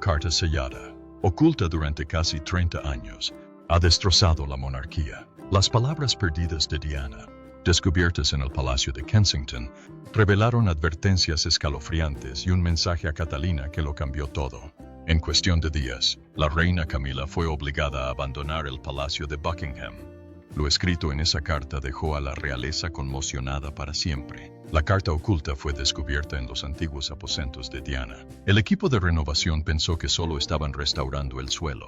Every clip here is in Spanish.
carta sellada, oculta durante casi 30 años, ha destrozado la monarquía. Las palabras perdidas de Diana, descubiertas en el Palacio de Kensington, revelaron advertencias escalofriantes y un mensaje a Catalina que lo cambió todo. En cuestión de días, la reina Camila fue obligada a abandonar el Palacio de Buckingham. Lo escrito en esa carta dejó a la realeza conmocionada para siempre. La carta oculta fue descubierta en los antiguos aposentos de Diana. El equipo de renovación pensó que solo estaban restaurando el suelo,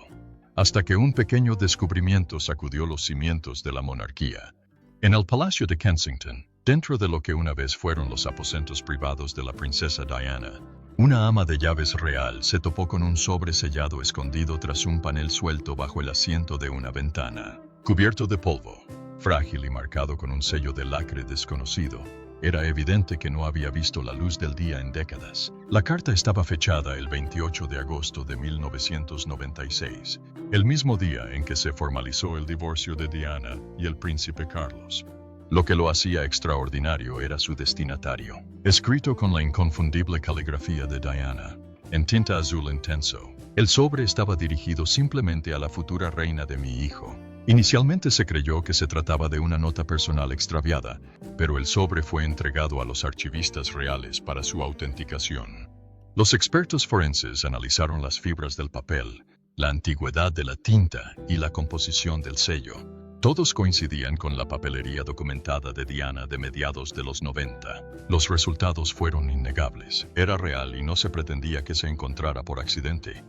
hasta que un pequeño descubrimiento sacudió los cimientos de la monarquía. En el Palacio de Kensington, dentro de lo que una vez fueron los aposentos privados de la princesa Diana, una ama de llaves real se topó con un sobre sellado escondido tras un panel suelto bajo el asiento de una ventana. Cubierto de polvo, frágil y marcado con un sello de lacre desconocido, era evidente que no había visto la luz del día en décadas. La carta estaba fechada el 28 de agosto de 1996, el mismo día en que se formalizó el divorcio de Diana y el príncipe Carlos. Lo que lo hacía extraordinario era su destinatario. Escrito con la inconfundible caligrafía de Diana, en tinta azul intenso, el sobre estaba dirigido simplemente a la futura reina de mi hijo. Inicialmente se creyó que se trataba de una nota personal extraviada, pero el sobre fue entregado a los archivistas reales para su autenticación. Los expertos forenses analizaron las fibras del papel, la antigüedad de la tinta y la composición del sello. Todos coincidían con la papelería documentada de Diana de mediados de los 90. Los resultados fueron innegables. Era real y no se pretendía que se encontrara por accidente.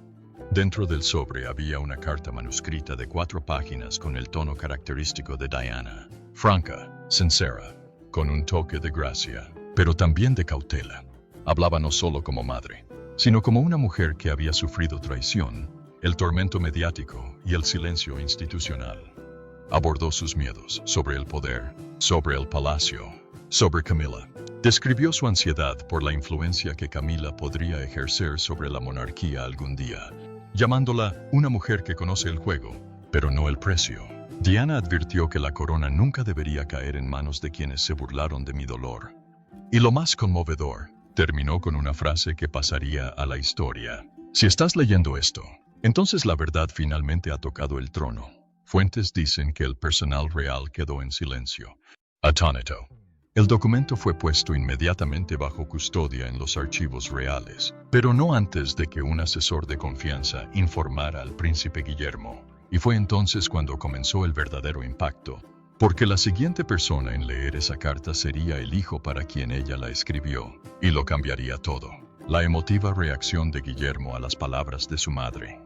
Dentro del sobre había una carta manuscrita de 4 páginas con el tono característico de Diana. Franca, sincera, con un toque de gracia, pero también de cautela. Hablaba no solo como madre, sino como una mujer que había sufrido traición, el tormento mediático y el silencio institucional. Abordó sus miedos sobre el poder, sobre el palacio, sobre Camila. Describió su ansiedad por la influencia que Camila podría ejercer sobre la monarquía algún día, llamándola una mujer que conoce el juego, pero no el precio. Diana advirtió que la corona nunca debería caer en manos de quienes se burlaron de mi dolor. Y lo más conmovedor, terminó con una frase que pasaría a la historia. Si estás leyendo esto, entonces la verdad finalmente ha tocado el trono. Fuentes dicen que el personal real quedó en silencio, atónito. El documento fue puesto inmediatamente bajo custodia en los archivos reales, pero no antes de que un asesor de confianza informara al príncipe Guillermo. Y fue entonces cuando comenzó el verdadero impacto, porque la siguiente persona en leer esa carta sería el hijo para quien ella la escribió, y lo cambiaría todo. La emotiva reacción de Guillermo a las palabras de su madre.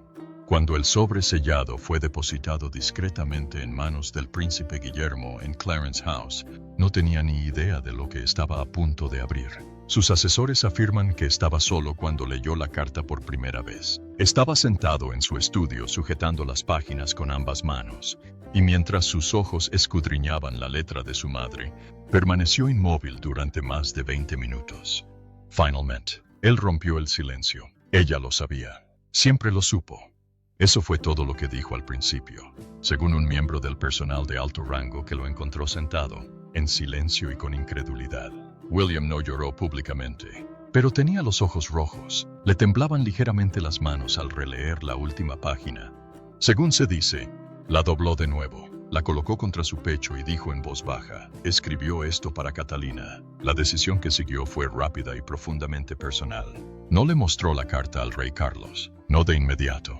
Cuando el sobre sellado fue depositado discretamente en manos del príncipe Guillermo en Clarence House, no tenía ni idea de lo que estaba a punto de abrir. Sus asesores afirman que estaba solo cuando leyó la carta por primera vez. Estaba sentado en su estudio sujetando las páginas con ambas manos, y mientras sus ojos escudriñaban la letra de su madre, permaneció inmóvil durante más de 20 minutos. Finalmente, él rompió el silencio. Ella lo sabía. Siempre lo supo. Eso fue todo lo que dijo al principio, según un miembro del personal de alto rango que lo encontró sentado, en silencio y con incredulidad. William no lloró públicamente, pero tenía los ojos rojos. Le temblaban ligeramente las manos al releer la última página. Según se dice, la dobló de nuevo, la colocó contra su pecho y dijo en voz baja, escribió esto para Catalina. La decisión que siguió fue rápida y profundamente personal. No le mostró la carta al rey Carlos, no de inmediato.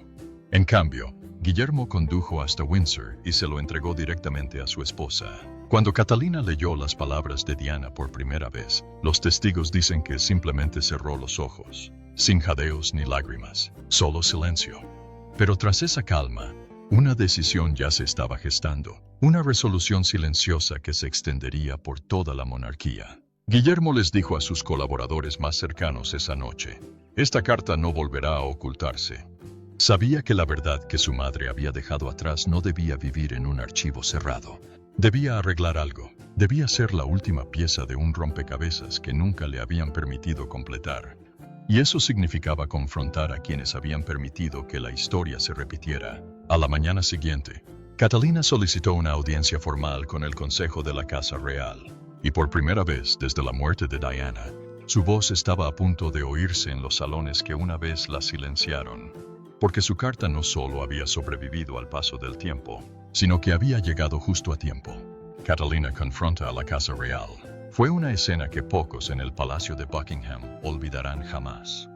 En cambio, Guillermo condujo hasta Windsor y se lo entregó directamente a su esposa. Cuando Catalina leyó las palabras de Diana por primera vez, los testigos dicen que simplemente cerró los ojos, sin jadeos ni lágrimas, solo silencio. Pero tras esa calma, una decisión ya se estaba gestando, una resolución silenciosa que se extendería por toda la monarquía. Guillermo les dijo a sus colaboradores más cercanos esa noche, esta carta no volverá a ocultarse. Sabía que la verdad que su madre había dejado atrás no debía vivir en un archivo cerrado. Debía arreglar algo. Debía ser la última pieza de un rompecabezas que nunca le habían permitido completar. Y eso significaba confrontar a quienes habían permitido que la historia se repitiera. A la mañana siguiente, Catalina solicitó una audiencia formal con el Consejo de la Casa Real. Y por primera vez desde la muerte de Diana, Su voz estaba a punto de oírse en los salones que una vez la silenciaron, porque su carta no solo había sobrevivido al paso del tiempo, sino que había llegado justo a tiempo. Catalina confronta a la Casa Real. Fue una escena que pocos en el Palacio de Buckingham olvidarán jamás.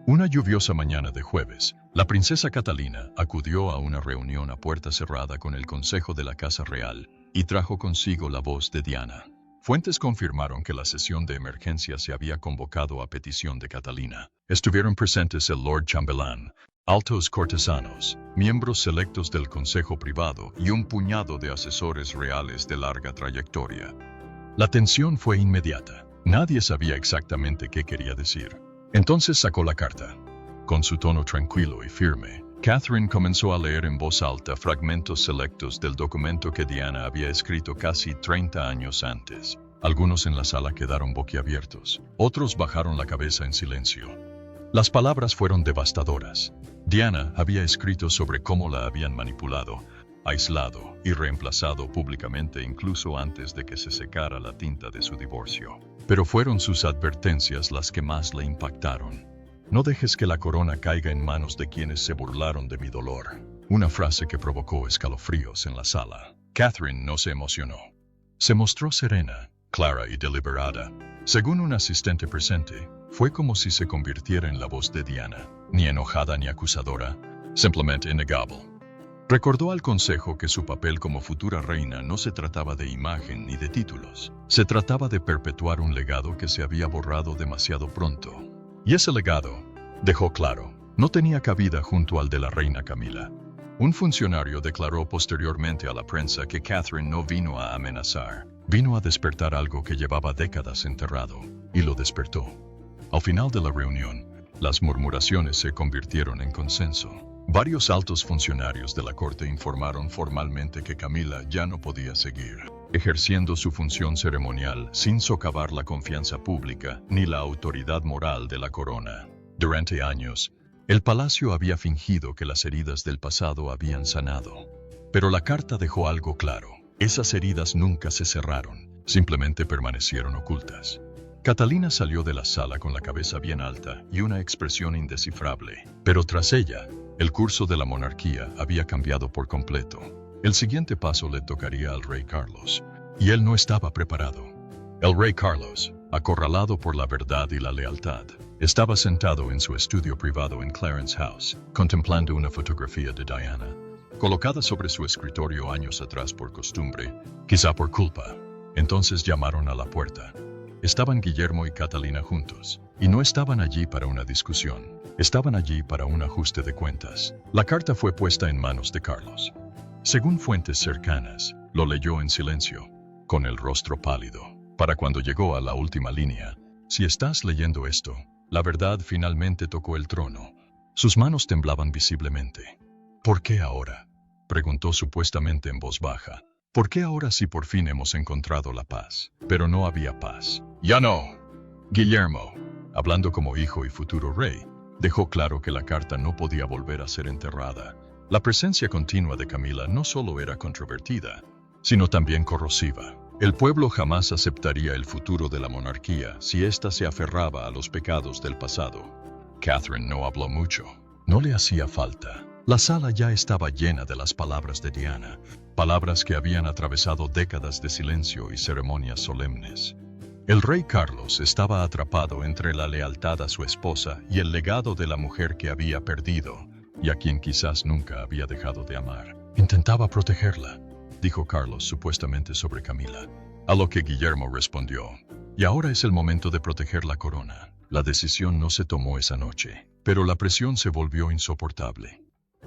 Una lluviosa mañana de jueves, la princesa Catalina acudió a una reunión a puerta cerrada con el Consejo de la Casa Real y trajo consigo la voz de Diana. Fuentes confirmaron que la sesión de emergencia se había convocado a petición de Catalina. Estuvieron presentes el Lord Chambelán, altos cortesanos, miembros selectos del Consejo Privado y un puñado de asesores reales de larga trayectoria. La tensión fue inmediata. Nadie sabía exactamente qué quería decir. Entonces sacó la carta. Con su tono tranquilo y firme, Catherine comenzó a leer en voz alta fragmentos selectos del documento que Diana había escrito casi 30 años antes. Algunos en la sala quedaron boquiabiertos, otros bajaron la cabeza en silencio. Las palabras fueron devastadoras. Diana había escrito sobre cómo la habían manipulado, aislado y reemplazado públicamente incluso antes de que se secara la tinta de su divorcio. Pero fueron sus advertencias las que más le impactaron. No dejes que la corona caiga en manos de quienes se burlaron de mi dolor. Una frase que provocó escalofríos en la sala. Catherine no se emocionó. Se mostró serena, clara y deliberada. Según un asistente presente, fue como si se convirtiera en la voz de Diana, ni enojada ni acusadora, simplemente innegable. Recordó al consejo que su papel como futura reina no se trataba de imagen ni de títulos. Se trataba de perpetuar un legado que se había borrado demasiado pronto. Y ese legado, dejó claro, no tenía cabida junto al de la reina Camila. Un funcionario declaró posteriormente a la prensa que Catherine no vino a amenazar, vino a despertar algo que llevaba décadas enterrado, y lo despertó. Al final de la reunión, las murmuraciones se convirtieron en consenso. Varios altos funcionarios de la corte informaron formalmente que Camila ya no podía seguir ejerciendo su función ceremonial sin socavar la confianza pública ni la autoridad moral de la corona. Durante años, el palacio había fingido que las heridas del pasado habían sanado. Pero la carta dejó algo claro. Esas heridas nunca se cerraron, simplemente permanecieron ocultas. Catalina salió de la sala con la cabeza bien alta y una expresión indescifrable. Pero tras ella, el curso de la monarquía había cambiado por completo. El siguiente paso le tocaría al rey Carlos, y él no estaba preparado. El rey Carlos, acorralado por la verdad y la lealtad, estaba sentado en su estudio privado en Clarence House, contemplando una fotografía de Diana, colocada sobre su escritorio años atrás por costumbre, quizá por culpa. Entonces llamaron a la puerta. Estaban Guillermo y Catalina juntos, y no estaban allí para una discusión, estaban allí para un ajuste de cuentas. La carta fue puesta en manos de Carlos. Según fuentes cercanas, lo leyó en silencio, con el rostro pálido. Para cuando llegó a la última línea, si estás leyendo esto, la verdad finalmente tocó el trono. Sus manos temblaban visiblemente. ¿Por qué ahora?, preguntó supuestamente en voz baja. ¿Por qué ahora si por fin hemos encontrado la paz? Pero no había paz. ¡Ya no! Guillermo, hablando como hijo y futuro rey, dejó claro que la carta no podía volver a ser enterrada. La presencia continua de Camila no solo era controvertida, sino también corrosiva. El pueblo jamás aceptaría el futuro de la monarquía si ésta se aferraba a los pecados del pasado. Catherine no habló mucho. No le hacía falta. La sala ya estaba llena de las palabras de Diana, palabras que habían atravesado décadas de silencio y ceremonias solemnes. El rey Carlos estaba atrapado entre la lealtad a su esposa y el legado de la mujer que había perdido, y a quien quizás nunca había dejado de amar. Intentaba protegerla, dijo Carlos supuestamente sobre Camila. A lo que Guillermo respondió, y ahora es el momento de proteger la corona. La decisión no se tomó esa noche, pero la presión se volvió insoportable.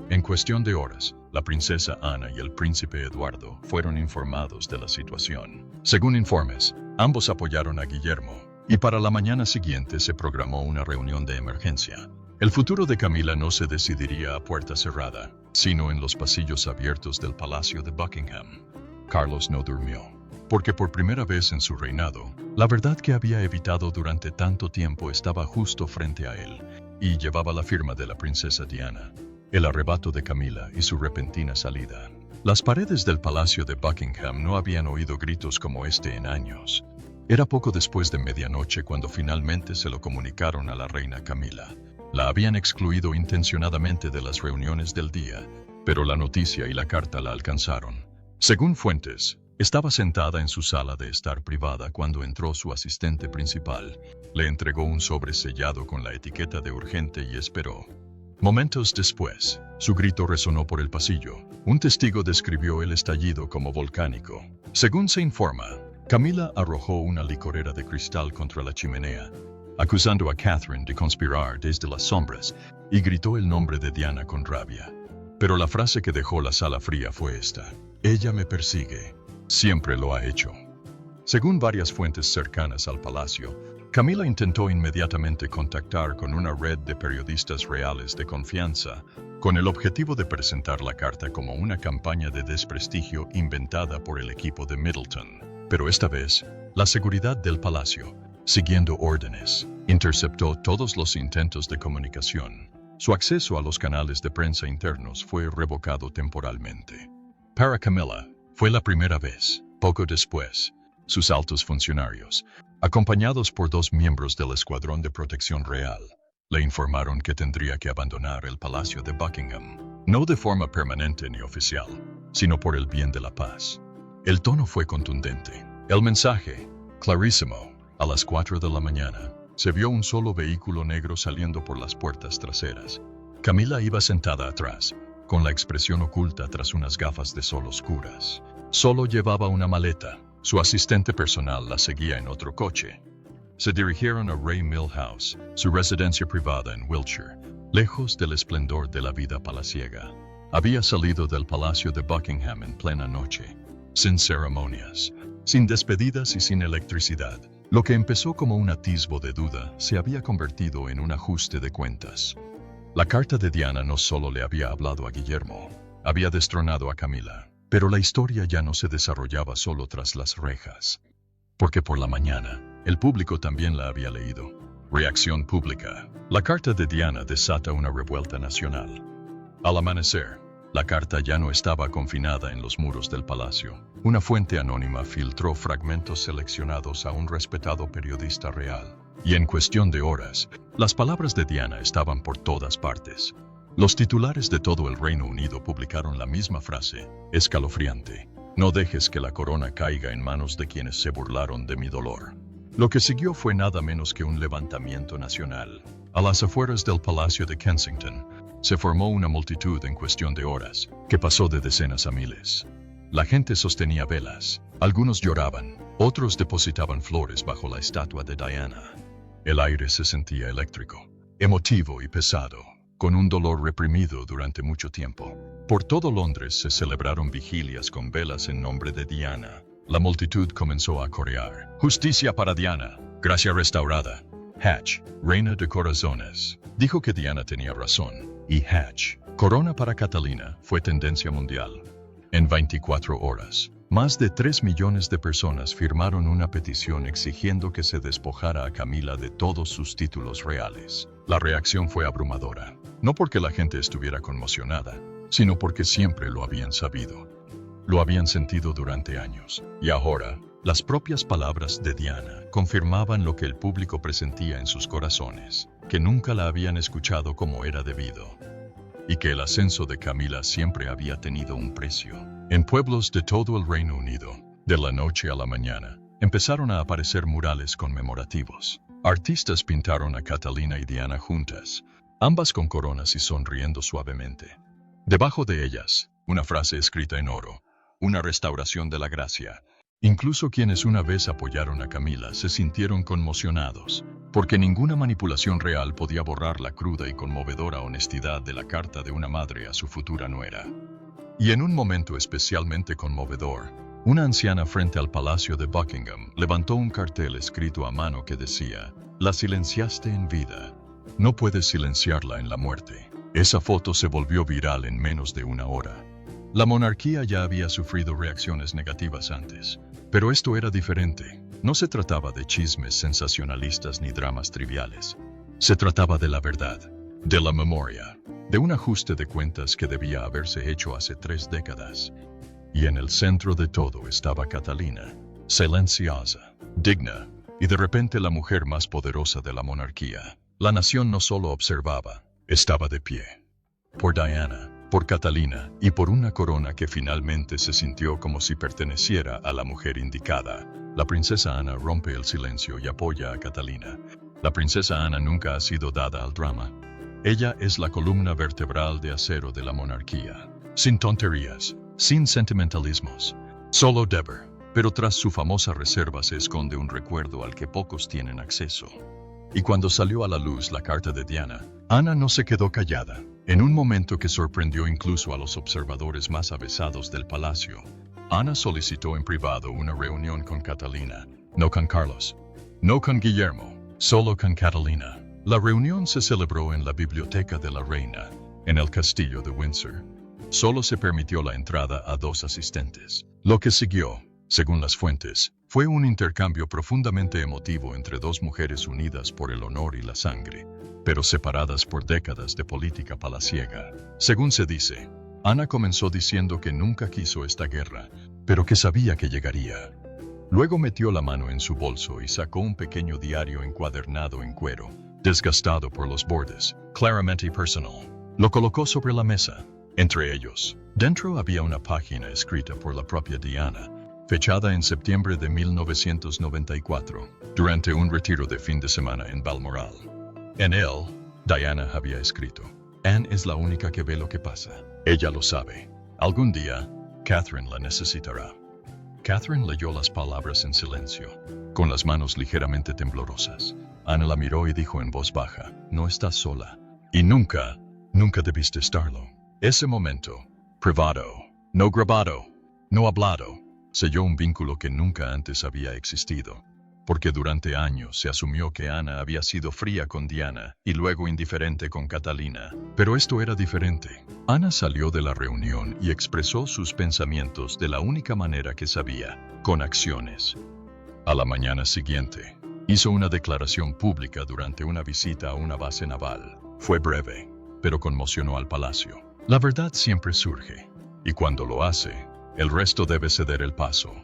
En cuestión de horas, la princesa Ana y el príncipe Eduardo fueron informados de la situación. Según informes, ambos apoyaron a Guillermo, y para la mañana siguiente se programó una reunión de emergencia. El futuro de Camila no se decidiría a puerta cerrada, sino en los pasillos abiertos del Palacio de Buckingham. Carlos no durmió, porque por primera vez en su reinado, la verdad que había evitado durante tanto tiempo estaba justo frente a él, y llevaba la firma de la princesa Diana. El arrebato de Camila y su repentina salida. Las paredes del Palacio de Buckingham no habían oído gritos como este en años. Era poco después de medianoche cuando finalmente se lo comunicaron a la reina Camila. La habían excluido intencionadamente de las reuniones del día, pero la noticia y la carta la alcanzaron. Según fuentes, estaba sentada en su sala de estar privada cuando entró su asistente principal. Le entregó un sobre sellado con la etiqueta de urgente y esperó. Momentos después, su grito resonó por el pasillo. Un testigo describió el estallido como volcánico. Según se informa, Camila arrojó una licorera de cristal contra la chimenea, acusando a Catherine de conspirar desde las sombras, y gritó el nombre de Diana con rabia. Pero la frase que dejó la sala fría fue esta: ella me persigue. Siempre lo ha hecho. Según varias fuentes cercanas al palacio, Camila intentó inmediatamente contactar con una red de periodistas reales de confianza, con el objetivo de presentar la carta como una campaña de desprestigio inventada por el equipo de Middleton. Pero esta vez, la seguridad del palacio, siguiendo órdenes, interceptó todos los intentos de comunicación. Su acceso a los canales de prensa internos fue revocado temporalmente. Para Camila, fue la primera vez. Poco después, sus altos funcionarios, acompañados por 2 miembros del Escuadrón de Protección Real, le informaron que tendría que abandonar el Palacio de Buckingham, no de forma permanente ni oficial, sino por el bien de la paz. El tono fue contundente. El mensaje, clarísimo. A las 4 de la mañana, se vio un solo vehículo negro saliendo por las puertas traseras. Camila iba sentada atrás, con la expresión oculta tras unas gafas de sol oscuras. Solo llevaba una maleta. Su asistente personal la seguía en otro coche. Se dirigieron a Ray Mill House, su residencia privada en Wiltshire, lejos del esplendor de la vida palaciega. Había salido del Palacio de Buckingham en plena noche, sin ceremonias, sin despedidas y sin electricidad. Lo que empezó como un atisbo de duda se había convertido en un ajuste de cuentas. La carta de Diana no solo le había hablado a Guillermo, había destronado a Camila. Pero la historia ya no se desarrollaba solo tras las rejas. Porque por la mañana, el público también la había leído. Reacción pública. La carta de Diana desata una revuelta nacional. Al amanecer, la carta ya no estaba confinada en los muros del palacio. Una fuente anónima filtró fragmentos seleccionados a un respetado periodista real. Y en cuestión de horas, las palabras de Diana estaban por todas partes. Los titulares de todo el Reino Unido publicaron la misma frase, escalofriante: no dejes que la corona caiga en manos de quienes se burlaron de mi dolor. Lo que siguió fue nada menos que un levantamiento nacional. A las afueras del Palacio de Kensington, se formó una multitud en cuestión de horas, que pasó de decenas a miles. La gente sostenía velas, algunos lloraban, otros depositaban flores bajo la estatua de Diana. El aire se sentía eléctrico, emotivo y pesado, con un dolor reprimido durante mucho tiempo. Por todo Londres se celebraron vigilias con velas en nombre de Diana. La multitud comenzó a corear: justicia para Diana, gracia restaurada. Hatch, reina de corazones, dijo que Diana tenía razón. Y Hatch, corona para Catalina, fue tendencia mundial. En 24 horas, más de 3 millones de personas firmaron una petición exigiendo que se despojara a Camila de todos sus títulos reales. La reacción fue abrumadora. No porque la gente estuviera conmocionada, sino porque siempre lo habían sabido. Lo habían sentido durante años. Y ahora, las propias palabras de Diana confirmaban lo que el público presentía en sus corazones, que nunca la habían escuchado como era debido. Y que el ascenso de Camila siempre había tenido un precio. En pueblos de todo el Reino Unido, de la noche a la mañana, empezaron a aparecer murales conmemorativos. Artistas pintaron a Catalina y Diana juntas, ambas con coronas y sonriendo suavemente. Debajo de ellas, una frase escrita en oro: una restauración de la gracia. Incluso quienes una vez apoyaron a Camila se sintieron conmocionados, porque ninguna manipulación real podía borrar la cruda y conmovedora honestidad de la carta de una madre a su futura nuera. Y en un momento especialmente conmovedor, una anciana frente al Palacio de Buckingham levantó un cartel escrito a mano que decía: la silenciaste en vida, no puedes silenciarla en la muerte. Esa foto se volvió viral en menos de una hora. La monarquía ya había sufrido reacciones negativas antes, pero esto era diferente. No se trataba de chismes sensacionalistas ni dramas triviales. Se trataba de la verdad, de la memoria, de un ajuste de cuentas que debía haberse hecho hace 3 décadas. Y en el centro de todo estaba Catalina, silenciosa, digna, y de repente la mujer más poderosa de la monarquía. La nación no solo observaba, estaba de pie. Por Diana, por Catalina y por una corona que finalmente se sintió como si perteneciera a la mujer indicada. La princesa Ana rompe el silencio y apoya a Catalina. La princesa Ana nunca ha sido dada al drama. Ella es la columna vertebral de acero de la monarquía. Sin tonterías, sin sentimentalismos, solo deber. Pero tras su famosa reserva se esconde un recuerdo al que pocos tienen acceso. Y cuando salió a la luz la carta de Diana, Ana no se quedó callada. En un momento que sorprendió incluso a los observadores más avesados del palacio, Ana solicitó en privado una reunión con Catalina, no con Carlos, no con Guillermo, solo con Catalina. La reunión se celebró en la biblioteca de la reina, en el castillo de Windsor. Solo se permitió la entrada a 2 asistentes. Lo que siguió, según las fuentes, fue un intercambio profundamente emotivo entre 2 mujeres unidas por el honor y la sangre, pero separadas por décadas de política palaciega. Según se dice, Ana comenzó diciendo que nunca quiso esta guerra, pero que sabía que llegaría. Luego metió la mano en su bolso y sacó un pequeño diario encuadernado en cuero, desgastado por los bordes, claramente personal. Lo colocó sobre la mesa. Entre ellos, dentro había una página escrita por la propia Diana, fechada en septiembre de 1994, durante un retiro de fin de semana en Balmoral. En él, Diana había escrito: Anne es la única que ve lo que pasa. Ella lo sabe. Algún día, Catherine la necesitará. Catherine leyó las palabras en silencio, con las manos ligeramente temblorosas. Ana la miró y dijo en voz baja: no estás sola. Y nunca debiste estarlo. Ese momento, privado, no grabado, no hablado, selló un vínculo que nunca antes había existido, porque durante años se asumió que Ana había sido fría con Diana y luego indiferente con Catalina. Pero esto era diferente. Ana salió de la reunión y expresó sus pensamientos de la única manera que sabía, con acciones. A la mañana siguiente, hizo una declaración pública durante una visita a una base naval. Fue breve, pero conmocionó al palacio. La verdad siempre surge, y cuando lo hace, el resto debe ceder el paso.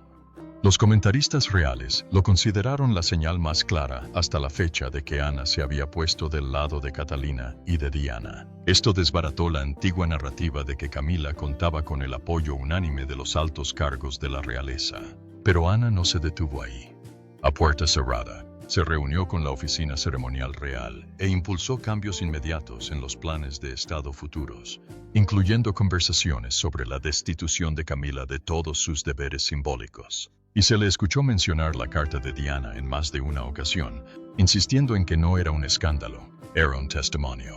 Los comentaristas reales lo consideraron la señal más clara hasta la fecha de que Ana se había puesto del lado de Catalina y de Diana. Esto desbarató la antigua narrativa de que Camila contaba con el apoyo unánime de los altos cargos de la realeza. Pero Ana no se detuvo ahí. A puerta cerrada, se reunió con la oficina ceremonial real e impulsó cambios inmediatos en los planes de Estado futuros, incluyendo conversaciones sobre la destitución de Camila de todos sus deberes simbólicos. Y se le escuchó mencionar la carta de Diana en más de una ocasión, insistiendo en que no era un escándalo, era un testimonio.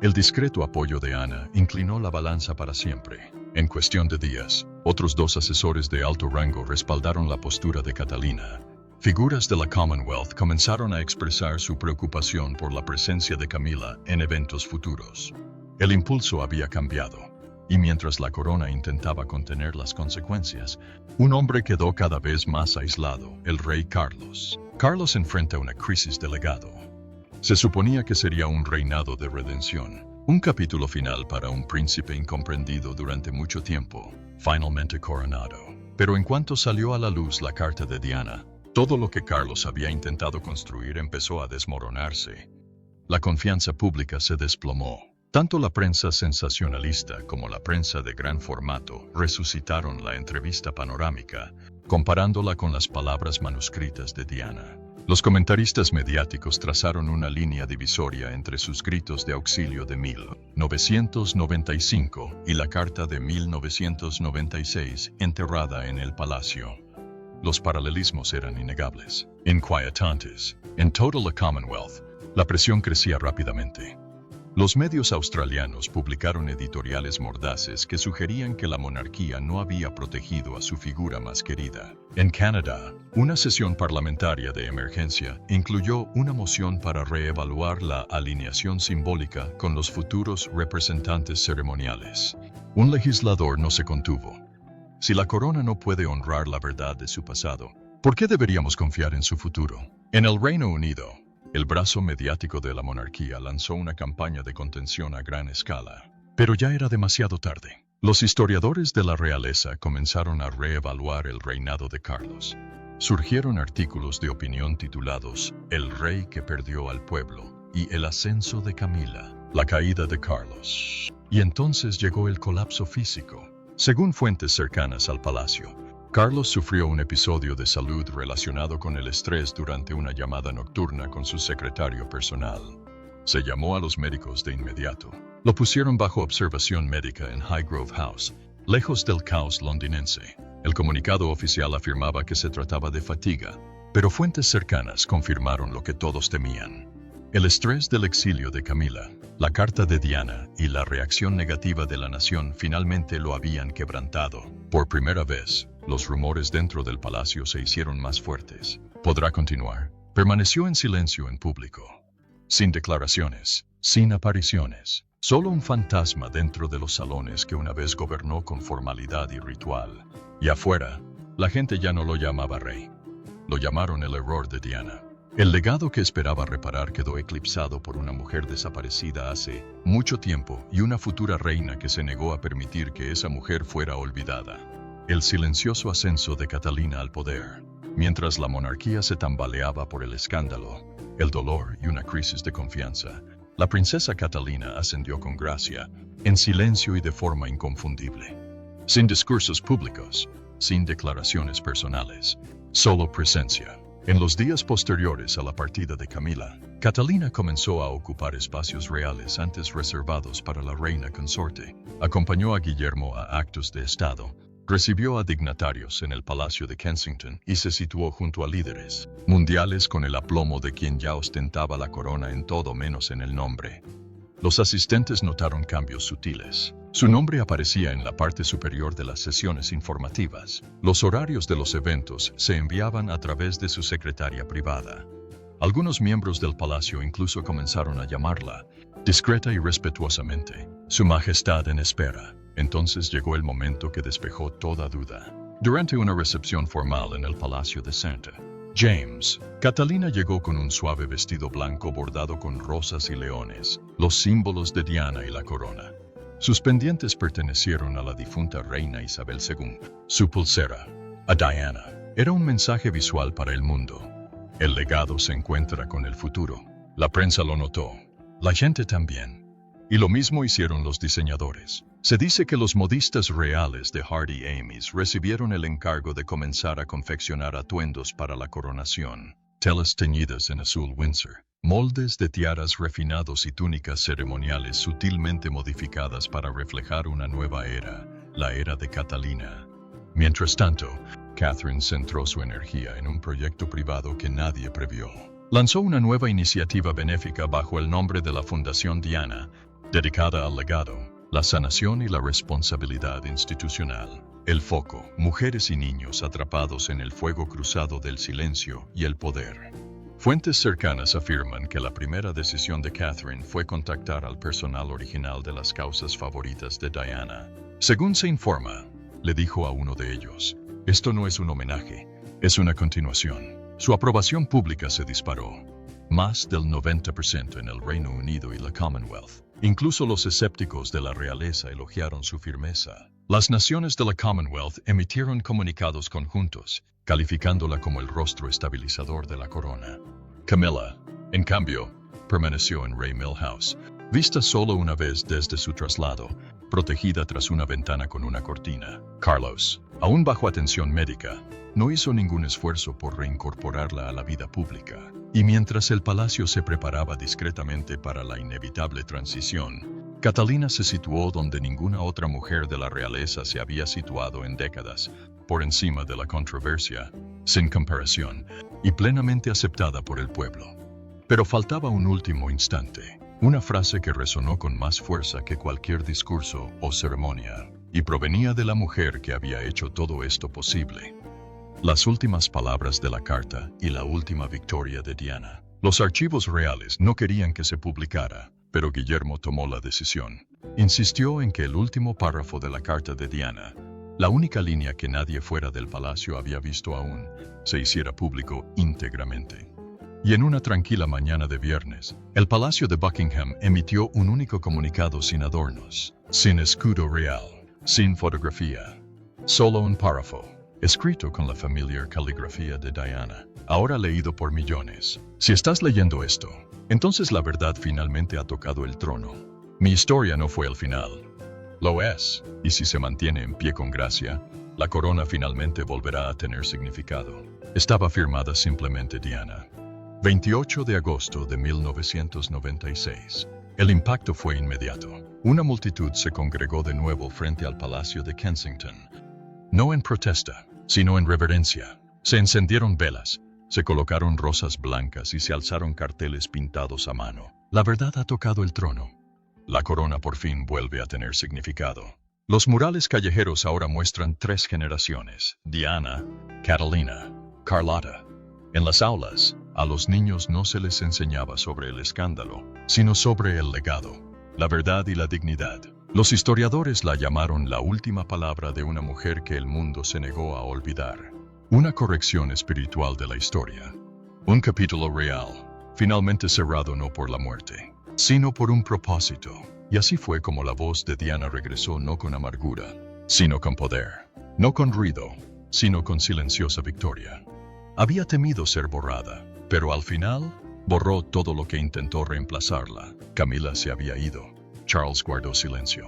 El discreto apoyo de Ana inclinó la balanza para siempre. En cuestión de días, otros 2 asesores de alto rango respaldaron la postura de Catalina. Figuras de la Commonwealth comenzaron a expresar su preocupación por la presencia de Camila en eventos futuros. El impulso había cambiado, y mientras la corona intentaba contener las consecuencias, un hombre quedó cada vez más aislado: el rey Carlos. Carlos enfrenta una crisis de legado. Se suponía que sería un reinado de redención, un capítulo final para un príncipe incomprendido durante mucho tiempo, finalmente coronado. Pero en cuanto salió a la luz la carta de Diana, todo lo que Carlos había intentado construir empezó a desmoronarse. La confianza pública se desplomó. Tanto la prensa sensacionalista como la prensa de gran formato resucitaron la entrevista panorámica, comparándola con las palabras manuscritas de Diana. Los comentaristas mediáticos trazaron una línea divisoria entre sus gritos de auxilio de 1995 y la carta de 1996 enterrada en el palacio. Los paralelismos eran innegables, inquietantes. En toda la Commonwealth, la presión crecía rápidamente. Los medios australianos publicaron editoriales mordaces que sugerían que la monarquía no había protegido a su figura más querida. En Canadá, una sesión parlamentaria de emergencia incluyó una moción para reevaluar la alineación simbólica con los futuros representantes ceremoniales. Un legislador no se contuvo. Si la corona no puede honrar la verdad de su pasado, ¿por qué deberíamos confiar en su futuro? En el Reino Unido, el brazo mediático de la monarquía lanzó una campaña de contención a gran escala, pero ya era demasiado tarde. Los historiadores de la realeza comenzaron a reevaluar el reinado de Carlos. Surgieron artículos de opinión titulados El rey que perdió al pueblo y El ascenso de Camila, la caída de Carlos. Y entonces llegó el colapso físico. Según fuentes cercanas al palacio, Carlos sufrió un episodio de salud relacionado con el estrés durante una llamada nocturna con su secretario personal. Se llamó a los médicos de inmediato. Lo pusieron bajo observación médica en Highgrove House, lejos del caos londinense. El comunicado oficial afirmaba que se trataba de fatiga, pero fuentes cercanas confirmaron lo que todos temían. El estrés del exilio de Camila, la carta de Diana y la reacción negativa de la nación finalmente lo habían quebrantado. Por primera vez, los rumores dentro del palacio se hicieron más fuertes. ¿Podrá continuar? Permaneció en silencio en público. Sin declaraciones, sin apariciones. Solo un fantasma dentro de los salones que una vez gobernó con formalidad y ritual. Y afuera, la gente ya no lo llamaba rey. Lo llamaron el error de Diana. El legado que esperaba reparar quedó eclipsado por una mujer desaparecida hace mucho tiempo y una futura reina que se negó a permitir que esa mujer fuera olvidada. El silencioso ascenso de Catalina al poder. Mientras la monarquía se tambaleaba por el escándalo, el dolor y una crisis de confianza, la princesa Catalina ascendió con gracia, en silencio y de forma inconfundible. Sin discursos públicos, sin declaraciones personales, solo presencia. En los días posteriores a la partida de Camila, Catalina comenzó a ocupar espacios reales antes reservados para la reina consorte. Acompañó a Guillermo a actos de estado, recibió a dignatarios en el Palacio de Kensington y se situó junto a líderes mundiales con el aplomo de quien ya ostentaba la corona en todo menos en el nombre. Los asistentes notaron cambios sutiles. Su nombre aparecía en la parte superior de las sesiones informativas. Los horarios de los eventos se enviaban a través de su secretaria privada. Algunos miembros del palacio incluso comenzaron a llamarla, discreta y respetuosamente, Su Majestad en espera. Entonces llegó el momento que despejó toda duda. Durante una recepción formal en el Palacio de St. James, Catalina llegó con un suave vestido blanco bordado con rosas y leones, los símbolos de Diana y la corona. Sus pendientes pertenecieron a la difunta reina Isabel II. Su pulsera, a Diana, era un mensaje visual para el mundo. El legado se encuentra con el futuro. La prensa lo notó. La gente también. Y lo mismo hicieron los diseñadores. Se dice que los modistas reales de Hardy Amies recibieron el encargo de comenzar a confeccionar atuendos para la coronación. Telas teñidas en azul Windsor, moldes de tiaras refinados y túnicas ceremoniales sutilmente modificadas para reflejar una nueva era, la era de Catalina. Mientras tanto, Catherine centró su energía en un proyecto privado que nadie previó. Lanzó una nueva iniciativa benéfica bajo el nombre de la Fundación Diana, dedicada al legado, la sanación y la responsabilidad institucional. El foco, mujeres y niños atrapados en el fuego cruzado del silencio y el poder. Fuentes cercanas afirman que la primera decisión de Catherine fue contactar al personal original de las causas favoritas de Diana. Según se informa, le dijo a uno de ellos, esto no es un homenaje, es una continuación. Su aprobación pública se disparó. Más del 90% en el Reino Unido y la Commonwealth. Incluso los escépticos de la realeza elogiaron su firmeza. Las naciones de la Commonwealth emitieron comunicados conjuntos, calificándola como el rostro estabilizador de la corona. Camilla, en cambio, permaneció en Rey Mill House, vista solo una vez desde su traslado, protegida tras una ventana con una cortina. Carlos, aún bajo atención médica, no hizo ningún esfuerzo por reincorporarla a la vida pública. Y mientras el palacio se preparaba discretamente para la inevitable transición, Catalina se situó donde ninguna otra mujer de la realeza se había situado en décadas, por encima de la controversia, sin comparación, y plenamente aceptada por el pueblo. Pero faltaba un último instante, una frase que resonó con más fuerza que cualquier discurso o ceremonia, y provenía de la mujer que había hecho todo esto posible. Las últimas palabras de la carta y la última victoria de Diana. Los archivos reales no querían que se publicara, pero Guillermo tomó la decisión. Insistió en que el último párrafo de la carta de Diana, la única línea que nadie fuera del palacio había visto aún, se hiciera público íntegramente. Y en una tranquila mañana de viernes, el Palacio de Buckingham emitió un único comunicado sin adornos, sin escudo real, sin fotografía. Solo un párrafo, escrito con la familiar caligrafía de Diana, ahora leído por millones. Si estás leyendo esto, entonces la verdad finalmente ha tocado el trono. Mi historia no fue el final. Lo es, y si se mantiene en pie con gracia, la corona finalmente volverá a tener significado. Estaba firmada simplemente Diana. 28 de agosto de 1996. El impacto fue inmediato. Una multitud se congregó de nuevo frente al Palacio de Kensington. No en protesta, sino en reverencia. Se encendieron velas, se colocaron rosas blancas y se alzaron carteles pintados a mano. La verdad ha tocado el trono. La corona por fin vuelve a tener significado. Los murales callejeros ahora muestran 3 generaciones: Diana, Catalina, Carlotta. En las aulas, a los niños no se les enseñaba sobre el escándalo, sino sobre el legado, la verdad y la dignidad. Los historiadores la llamaron la última palabra de una mujer que el mundo se negó a olvidar. Una corrección espiritual de la historia. Un capítulo real, finalmente cerrado no por la muerte, sino por un propósito. Y así fue como la voz de Diana regresó no con amargura, sino con poder. No con ruido, sino con silenciosa victoria. Había temido ser borrada, pero al final, borró todo lo que intentó reemplazarla. Camila se había ido. Charles guardó silencio.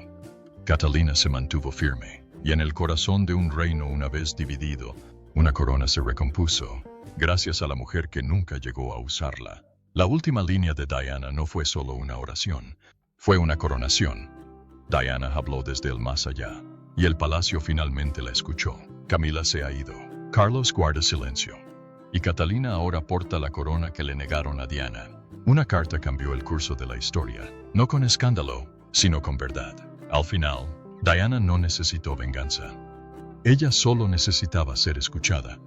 Catalina se mantuvo firme, y en el corazón de un reino una vez dividido, una corona se recompuso, gracias a la mujer que nunca llegó a usarla. La última línea de Diana no fue solo una oración, fue una coronación. Diana habló desde el más allá, y el palacio finalmente la escuchó. Camila se ha ido. Carlos guarda silencio. Y Catalina ahora porta la corona que le negaron a Diana. Una carta cambió el curso de la historia, no con escándalo, sino con verdad. Al final, Diana no necesitó venganza. Ella solo necesitaba ser escuchada.